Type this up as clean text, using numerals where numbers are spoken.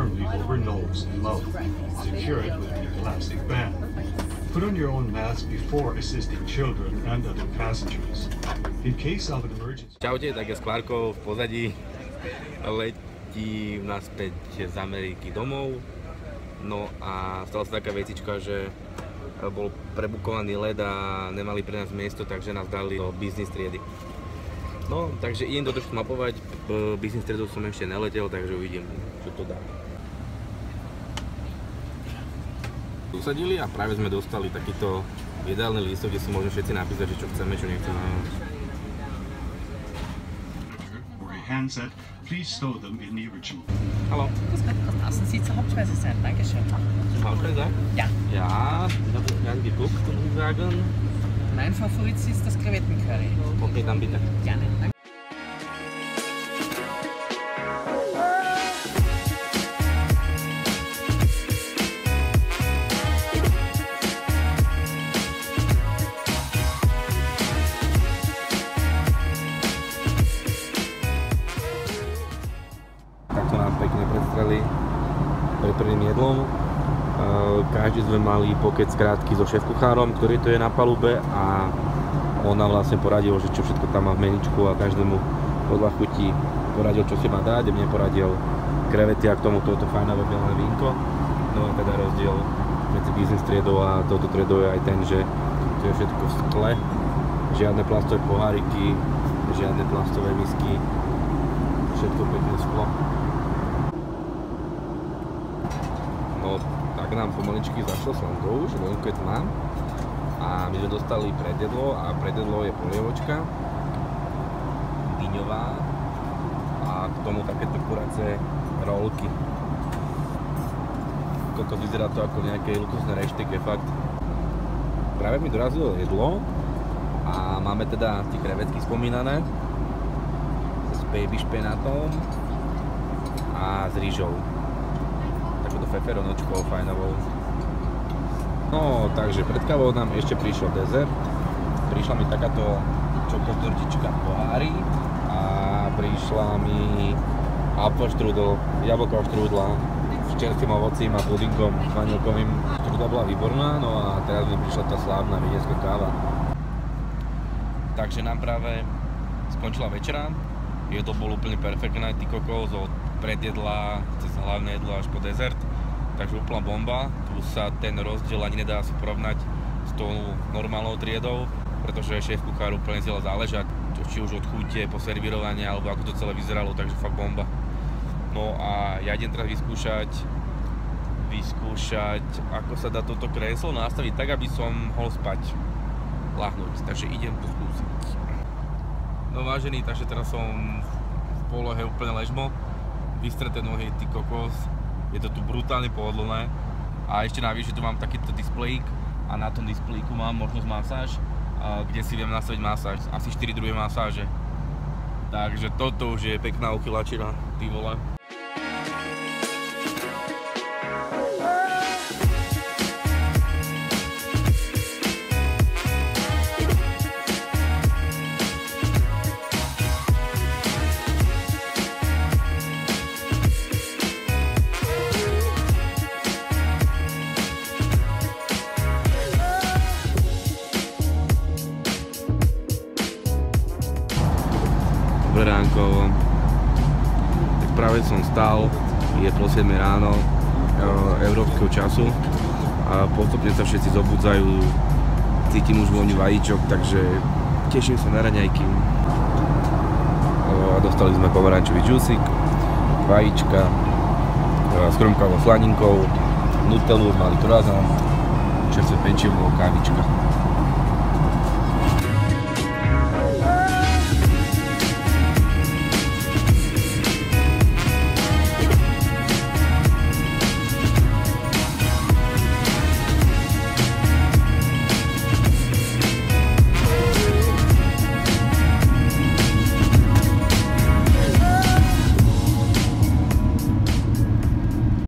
firmly over nose and mouth. Secure it with an elastic band. Put on your own mask before assisting children and other passengers. In case of an emergency... Čaute, tak je s Klárkou v pozadí. Letí naspäť z Ameriky domov. No a stala sa taká vecička, že bol prebukovaný let a nemali pre nás miesto, takže nás dali do business triedy. No, takže idem to trošku mapovať. Business triedu som ešte neletel, takže uvidím, čo to dá. Usadili a práve sme dostali takýto jedálny lístok, kde si môžeme všetci napísať, že čo chceme, čo nechceme. Handset, please stow them in the original. Hallo. Das wird aus Außensitzer Hauptspeise sein, dankeschön. Hauptspeise? Ja. Ja, ich habe gern geguckt, muss ich sagen. Mein Favorit ist das Krevettencurry. Okay, dann bitte. Gerne. Takto nás pekne predstreli pred prvým jedlom. Každý sme mali pokec krátky so šéfkuchárom, ktorý to je na palube a on nám vlastne poradil, že čo všetko tam má v meničku a každému podľa chutí poradil, čo si má dať. Mne poradil krevety a k tomu toto fajnové biele vínko. No a teda rozdiel medzi business triedou a touto triedou je aj ten, že to je všetko v skle. Žiadne plastové poháriky, žiadne plastové misky. Všetko pekné sklo. No, tak nám pomaličky zašlo slnko už, vonku je tma. A my sme dostali predjedlo a predjedlo je polievočka dyňová a k tomu takéto kuracie rolky. Kokos, vyzerá to ako nejaké luxusné reštiky, fakt. Práve mi dorazilo jedlo a máme teda tie krevetky spomínané s baby špenátom a s rýžou. Takúto feferonočkou fajnovou. No, takže pred kávou nám ešte prišiel dezert. Prišla mi takáto čokotortička v pohári a prišla mi apfelstrudel, jablková štrúdla s čerstvým ovocím a pudingom vanilkovým. Štrúdla bola výborná, no a teraz mi prišla tá slávna viedenská káva. Takže nám práve skončila večera. Jedlo bolo úplne perfektné, ty kokos, od predjedla cez hlavné jedlo až po dezert. Takže úplná bomba, tu sa ten rozdiel ani nedá si porovnať s tou normálnou triedou, pretože šéf kuchár úplne zdieľa záležať, či už od chute, po servírovanie, alebo ako to celé vyzeralo, takže fakt bomba. No a ja idem teraz vyskúšať, ako sa dá toto kreslo nastaviť tak, aby som mohol spať, lahnúť, takže idem to skúsiť. No vážený, takže teraz som v polohe úplne ležmo, vystreté nohy, ty kokos. Je to tu brutálne pohodlné a ešte navyše tu mám takýto displejík a na tom displejíku mám možnosť masáž, kde si viem nastaviť masáž, asi 4 druhé masáže. Takže toto už je pekná uchylačina, ty vole. Dobré ránko, tak práve som stál, je po 7 ráno európskeho času a postupne sa všetci zobudzajú, cítim už vôňu vajíčok, takže teším sa na raňajky. A dostali sme pomarančový džúsik, vajíčka, s chromkavou slaninkou, nutellu, malý croissant, čerstvé pečivo, kávička.